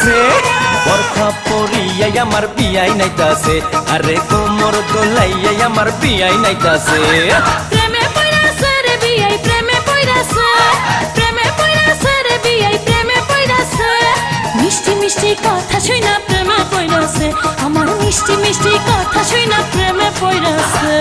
লাগতাছে বরখা পরিয়াই আমার বিয়াই নাইতাছে আরে কোমর দোলাইয়াই আমার বিয়াই নাইতাছে প্রেমে পড়াছে রে বিয়াই প্রেমে পড়াছে প্রেমে পড়াছে রে বিয়াই প্রেমে পড়াছে মিষ্টি মিষ্টি কথা শুনা প্রেমে পড়াছে আমার মিষ্টি মিষ্টি কথা শুনা প্রেমে পড়াছে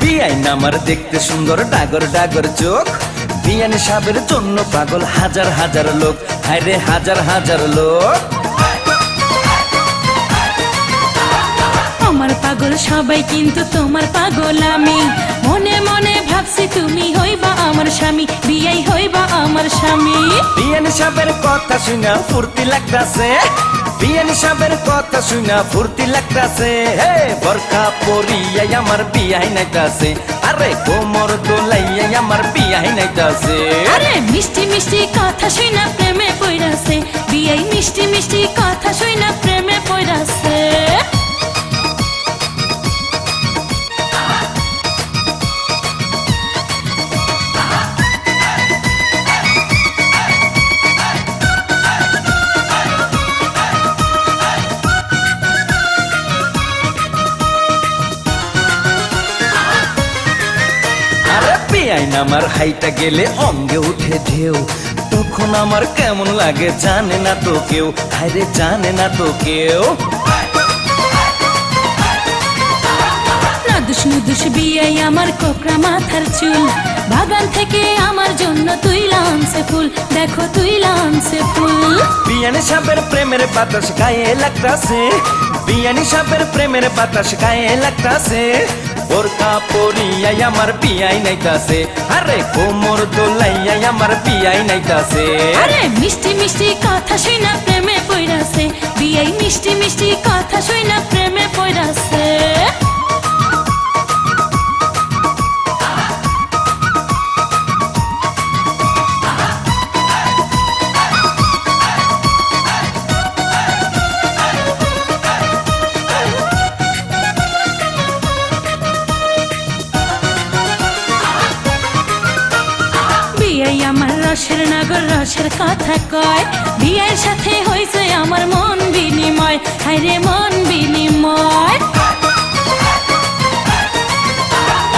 বিয়াইন আমার দেখতে সুন্দর ডাগর ডাগর চোখ বিয়ান সাহেবের জন্য পাগল হাজার হাজার লোক হায়রে হাজার হাজার লোক আমার পাগল সবাই কিন্তু তোমার পাগল আমি মনে মনে ভাবছি তুমি হইবা আমার স্বামী বিয়াই হইবা আমার স্বামী বিয়ান সাহেবের কথা শুনা ফুর্তি লাগতাছে বিয়ান সাহেবের কথা শুনা ফুর্তি লাগতাছে হে বরখা পরিয়াই আমার বিয়াই নাইতাছে আরে কোমর দোলাইয়াই আমার বিয়াই নাইতাছে আরে মিষ্টি মিষ্টি কথা শুনা প্রেমে পড়াছে বিয়াই মিষ্টি মিষ্টি কথা শুনা প্রেমে পড়াছে বিয়াইন আমার হাইটা গেলে অঙ্গে উঠে ঢেউ তখন আমার কেমন লাগে জানে না তো কেউ হায়রে জানে না তো কেউ নাদুস নুদুস বিয়াই আমার কোকড়া মাথার চুল বাগান থেকে আমার জন্য তুইলা আনছে ফুল দেখো তুইলা আনছে ফুল বিয়ানি সাহেবের প্রেমের বাতাস গায়ে লাগতাছে বিয়ানি সাহেবের প্রেমের বাতাস গায়ে লাগতাছে বোরকা পরিয়াই আমার বিয়াই নাইতাছে আরে কোমর দোলাইয়াই আমার বিয়াই নাইতাছে আরে মিষ্টি মিষ্টি কথা শুনা প্রেমে পড়াছে বিয়াই মিষ্টি মিষ্টি কথা শুনা প্রেমে পড়াছে বিয়াই আমার রসের নাগর রসের কথা কয় বিয়ের সাথে হইছে আমার মন বিনিময় হায়রে মন বিনিময়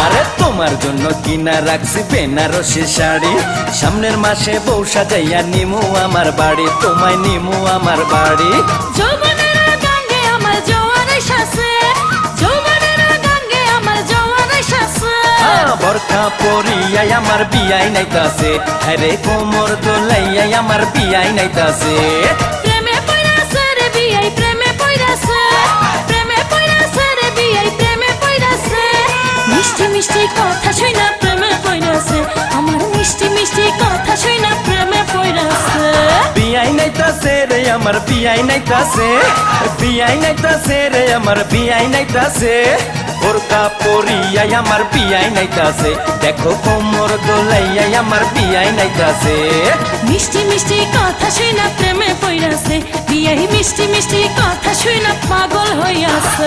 আরে তোমার জন্য কিনা রাখছি বেনারসি শাড়ি সামনের মাসে বউ সাজাইয়া নিমু আমার বাড়ি তোমায় নিমু আমার বাড়ি যৌবনের গঙ্গে আমার জোয়ার এসেছে যৌবনের গঙ্গে আমার জোয়ার এসেছে বরখা পরিয়াই আমার বিয়াই নাইতাছে আরে কোমর দোলাইয়াই আমার বিয়াই নাইতাছে প্রেমে পড়াছে রে বিয়াই প্রেমে পড়াছে প্রেমে পড়াছে রে বিয়াই প্রেমে পড়াছে মিষ্টি মিষ্টি কথা শুনা প্রেমে পড়াছে আমার মিষ্টি মিষ্টি কথা শুনা প্রেমে পড়াছে বিয়াই নাইতাছে রে আমার বিয়াই নাইতাছে বিয়াই নাইতাছে রে আমার বিয়াই নাইতাছে বোরকা পরিয়াই আমার বিয়াই নাইতাছে দেখো কোমর দোলাইয়াই আমার বিয়াই নাইতাছে মিষ্টি মিষ্টি কথা শুনা প্রেমে পড়াছে বিয়াই মিষ্টি মিষ্টি কথা শুনা পাগল হইয়াছে